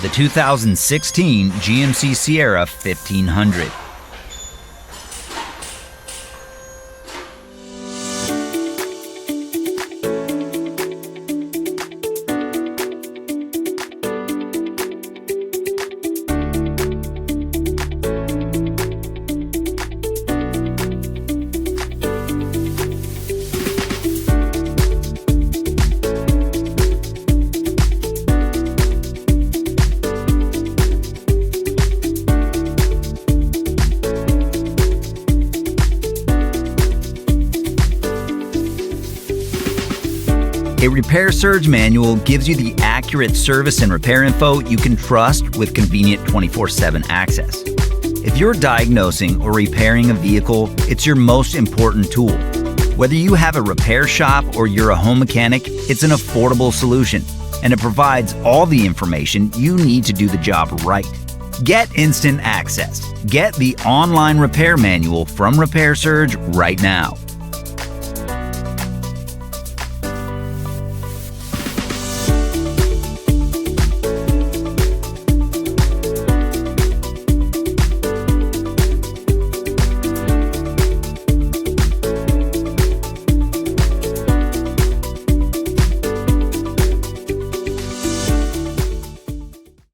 the 2016 GMC Sierra 1500. A Repair Surge manual gives you the accurate service and repair info you can trust with convenient 24/7 access. If you're diagnosing or repairing a vehicle, it's your most important tool. Whether you have a repair shop or you're a home mechanic, it's an affordable solution, and it provides all the information you need to do the job right. Get instant access. Get the online repair manual from Repair Surge right now.